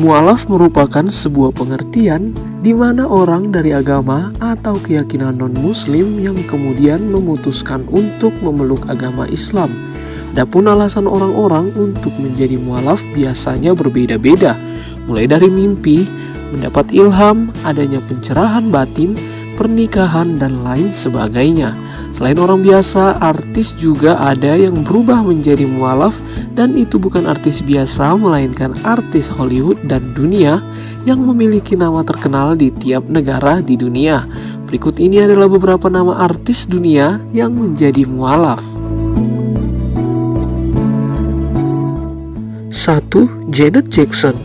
Mualaf merupakan sebuah pengertian di mana orang dari agama atau keyakinan non-muslim yang kemudian memutuskan untuk memeluk agama Islam. Adapun alasan orang-orang untuk menjadi mualaf biasanya berbeda-beda, mulai dari mimpi, mendapat ilham, adanya pencerahan batin, pernikahan, dan lain sebagainya. Selain orang biasa, artis juga ada yang berubah menjadi mualaf, dan itu bukan artis biasa melainkan artis Hollywood dan dunia yang memiliki nama terkenal di tiap negara di dunia. Berikut ini adalah beberapa nama artis dunia yang menjadi mualaf. 1. Janet Jackson.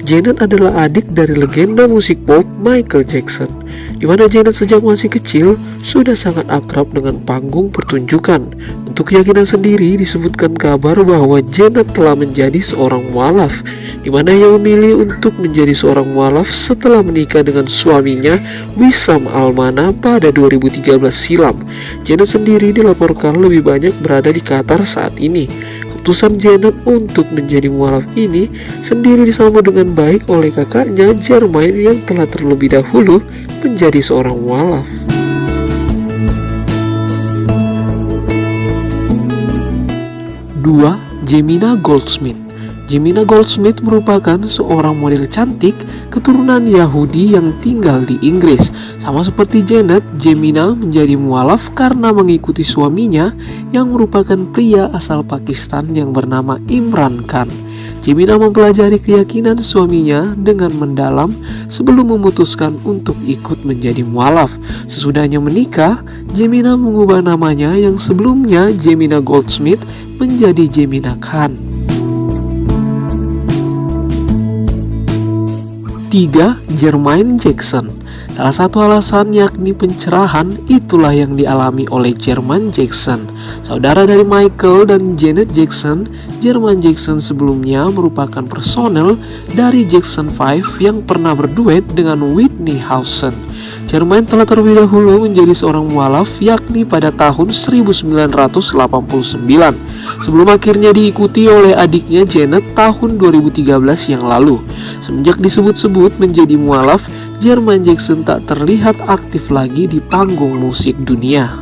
Janet adalah adik dari legenda musik pop Michael Jackson, di mana Janet sejak masih kecil sudah sangat akrab dengan panggung pertunjukan. Untuk keyakinan sendiri disebutkan kabar bahwa Janet telah menjadi seorang mualaf, di mana ia memilih untuk menjadi seorang mualaf setelah menikah dengan suaminya Wissam Almana pada 2013 silam. Janet sendiri dilaporkan lebih banyak berada di Qatar saat ini. Keputusan Janet untuk menjadi mualaf ini sendiri disambut dengan baik oleh kakaknya Jermaine yang telah terlebih dahulu menjadi seorang mualaf. 2. Jemina Goldsmith. Jemina Goldsmith merupakan seorang model cantik keturunan Yahudi yang tinggal di Inggris. Sama seperti Janet, Jemina menjadi mualaf karena mengikuti suaminya yang merupakan pria asal Pakistan yang bernama Imran Khan. Jemina mempelajari keyakinan suaminya dengan mendalam sebelum memutuskan untuk ikut menjadi mualaf. Sesudahnya menikah, Jemina mengubah namanya yang sebelumnya Jemina Goldsmith menjadi Jemina Khan. 3. Jermaine Jackson. Salah satu alasan yakni pencerahan itulah yang dialami oleh Jermaine Jackson. Saudara dari Michael dan Janet Jackson, Jermaine Jackson sebelumnya merupakan personel dari Jackson 5 yang pernah berduet dengan Whitney Houston. Jermaine telah terlebih dahulu menjadi seorang mualaf yakni pada tahun 1989 sebelum akhirnya diikuti oleh adiknya Janet tahun 2013 yang lalu. Semenjak disebut-sebut menjadi mualaf, Jermaine Jackson tak terlihat aktif lagi di panggung musik dunia.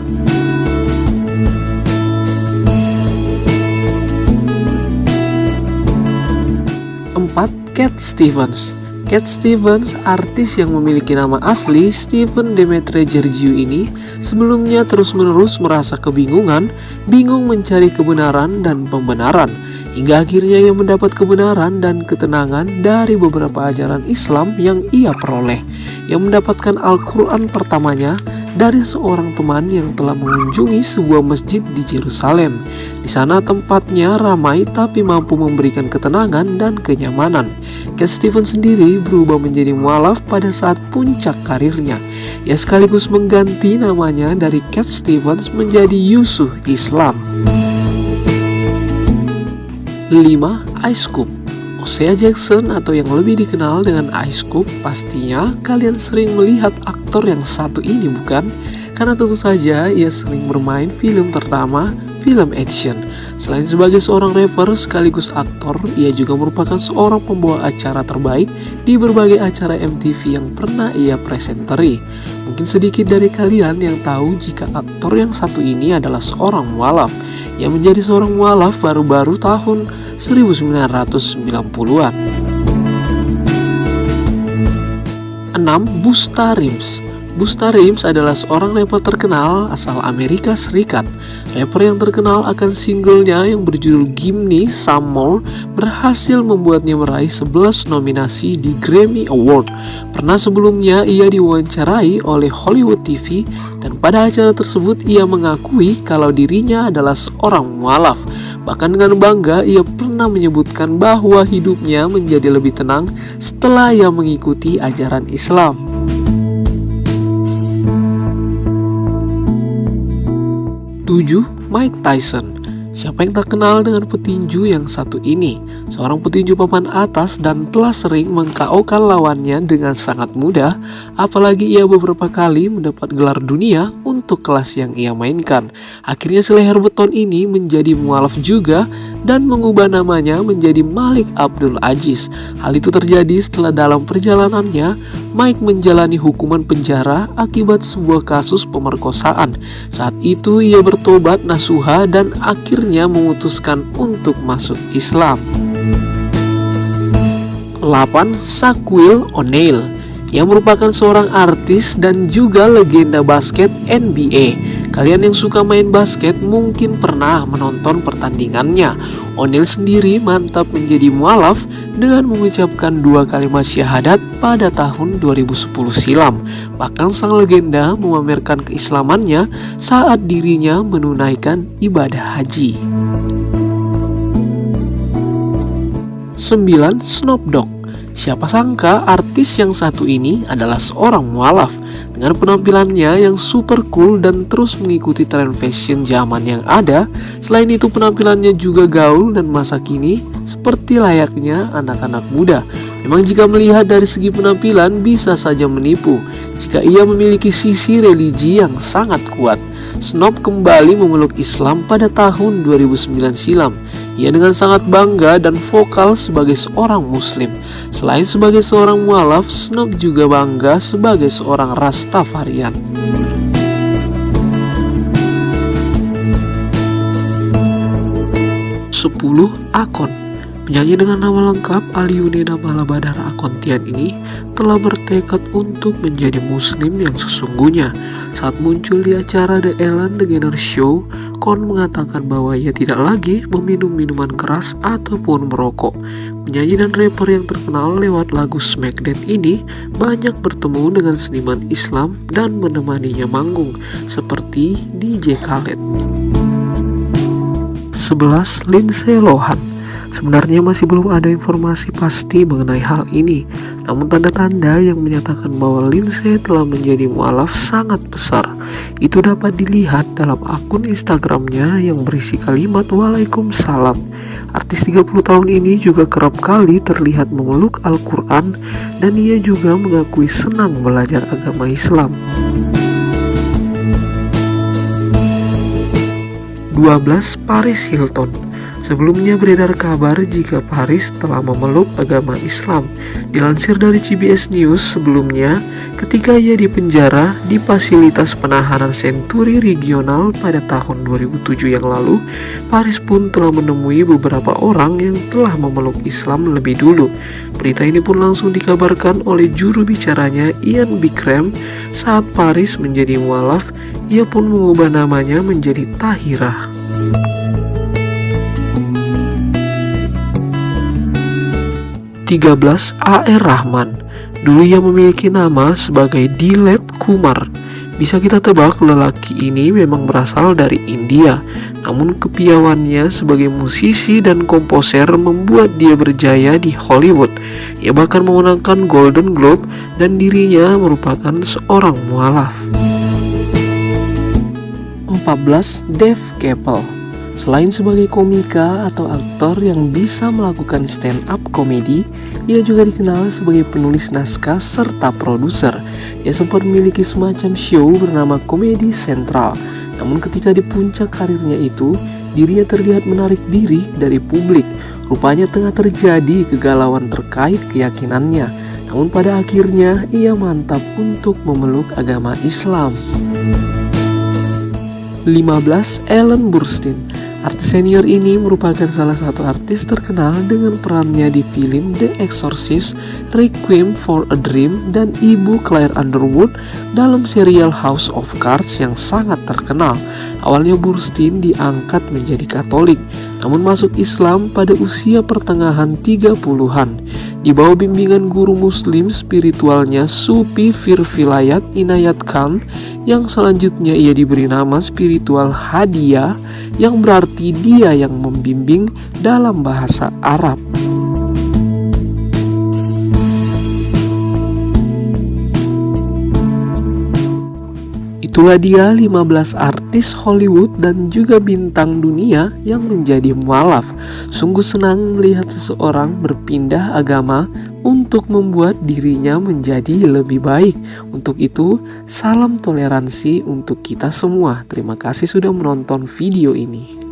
4. Cat Stevens. Cat Stevens, artis yang memiliki nama asli Steven Demetre Georgiou ini, sebelumnya terus-menerus merasa kebingungan, bingung mencari kebenaran dan pembenaran, hingga akhirnya ia mendapat kebenaran dan ketenangan dari beberapa ajaran Islam yang ia peroleh. Ia mendapatkan Al-Quran pertamanya dari seorang teman yang telah mengunjungi sebuah masjid di Yerusalem. Di sana tempatnya ramai tapi mampu memberikan ketenangan dan kenyamanan. Cat Stevens sendiri berubah menjadi mualaf pada saat puncak karirnya. Ia sekaligus mengganti namanya dari Cat Stevens menjadi Yusuf Islam. 5. Ice Cube. Osea Jackson atau yang lebih dikenal dengan Ice Cube, pastinya kalian sering melihat aktor yang satu ini bukan? Karena tentu saja ia sering bermain film terutama film action. Selain sebagai seorang rapper sekaligus aktor, ia juga merupakan seorang pembawa acara terbaik di berbagai acara MTV yang pernah ia presenteri. Mungkin sedikit dari kalian yang tahu jika aktor yang satu ini adalah seorang mualaf yang menjadi seorang mualaf baru-baru tahun 1990-an. 6. Busta Rhymes. Busta Rhymes adalah seorang rapper terkenal asal Amerika Serikat. Rapper yang terkenal akan singlenya yang berjudul Gimme Some More berhasil membuatnya meraih 11 nominasi di Grammy Award. Pernah sebelumnya ia diwawancarai oleh Hollywood TV dan pada acara tersebut ia mengakui kalau dirinya adalah seorang mualaf. Bahkan dengan bangga ia pernah menyebutkan bahwa hidupnya menjadi lebih tenang setelah ia mengikuti ajaran Islam. 7. Mike Tyson. Siapa yang tak kenal dengan petinju yang satu ini? Seorang petinju papan atas dan telah sering meng-KO-kan lawannya dengan sangat mudah. Apalagi ia beberapa kali mendapat gelar dunia untuk untuk kelas yang ia mainkan. Akhirnya si leher beton ini menjadi mualaf juga dan mengubah namanya menjadi Malik Abdul Aziz. Hal itu terjadi setelah dalam perjalanannya Mike menjalani hukuman penjara akibat sebuah kasus pemerkosaan. Saat itu ia bertobat nasuha dan akhirnya memutuskan untuk masuk Islam. 8. Shaquille O'Neal, yang merupakan seorang artis dan juga legenda basket NBA. Kalian yang suka main basket mungkin pernah menonton pertandingannya. O'Neal sendiri mantap menjadi mualaf dengan mengucapkan 2 kalimat syahadat pada tahun 2010 silam. Bahkan sang legenda memamerkan keislamannya saat dirinya menunaikan ibadah haji. 9. Snoop Dogg. Siapa sangka artis yang satu ini adalah seorang mualaf. Dengan penampilannya yang super cool dan terus mengikuti tren fashion zaman yang ada. Selain itu penampilannya juga gaul dan masa kini seperti layaknya anak-anak muda. Memang jika melihat dari segi penampilan bisa saja menipu jika ia memiliki sisi religi yang sangat kuat. Snoop kembali memeluk Islam pada tahun 2009 silam. Ia dengan sangat bangga dan vokal sebagai seorang muslim. Selain sebagai seorang mualaf, Snoop juga bangga sebagai seorang Rastafarian. 10. Akon. Penyanyi dengan nama lengkap Aliune Namala Badara Akontian ini telah bertekad untuk menjadi muslim yang sesungguhnya. Saat muncul di acara The Ellen DeGeneres Show, Kon mengatakan bahwa ia tidak lagi meminum minuman keras ataupun merokok. Penyanyi dan rapper yang terkenal lewat lagu Smackdown ini banyak bertemu dengan seniman Islam dan menemaninya manggung seperti DJ Khaled. 11. Lindsay Lohan. Sebenarnya masih belum ada informasi pasti mengenai hal ini, namun tanda-tanda yang menyatakan bahwa Lindsay telah menjadi mualaf sangat besar. Itu dapat dilihat dalam akun Instagramnya yang berisi kalimat Waalaikumsalam. Artis 30 tahun ini juga kerap kali terlihat memeluk Al-Quran dan ia juga mengakui senang belajar agama Islam. 12. Paris Hilton. Sebelumnya beredar kabar jika Paris telah memeluk agama Islam. Dilansir dari CBS News sebelumnya, ketika ia dipenjara di fasilitas penahanan Century Regional pada tahun 2007 yang lalu, Paris pun telah menemui beberapa orang yang telah memeluk Islam lebih dulu. Berita ini pun langsung dikabarkan oleh juru bicaranya Ian Bikram. Saat Paris menjadi mualaf, ia pun mengubah namanya menjadi Tahirah. 13. A.R. Rahman. Dulu ia memiliki nama sebagai Dilip Kumar. Bisa kita tebak lelaki ini memang berasal dari India. Namun kepiawannya sebagai musisi dan komposer membuat dia berjaya di Hollywood. Ia bahkan memenangkan Golden Globe dan dirinya merupakan seorang mualaf. 14. Dave Chappelle. Selain sebagai komika atau aktor yang bisa melakukan stand-up komedi, ia juga dikenal sebagai penulis naskah serta produser. Ia sempat memiliki semacam show bernama Komedi Sentral. Namun ketika di puncak karirnya itu, dirinya terlihat menarik diri dari publik. Rupanya tengah terjadi kegalauan terkait keyakinannya. Namun pada akhirnya ia mantap untuk memeluk agama Islam. 15. Ellen Burstyn. Artis senior ini merupakan salah satu artis terkenal dengan perannya di film The Exorcist, Requiem for a Dream, dan ibu Claire Underwood dalam serial House of Cards yang sangat terkenal. Awalnya Burstyn diangkat menjadi Katolik, namun masuk Islam pada usia pertengahan 30-an. Di bawah bimbingan guru muslim spiritualnya Sufi Firvilayat Inayat Khan, yang selanjutnya ia diberi nama spiritual Hadia, yang berarti dia yang membimbing dalam bahasa Arab. Itulah dia 15 artis Hollywood dan juga bintang dunia yang menjadi mualaf. Sungguh senang melihat seseorang berpindah agama untuk membuat dirinya menjadi lebih baik. Untuk itu, salam toleransi untuk kita semua. Terima kasih sudah menonton video ini.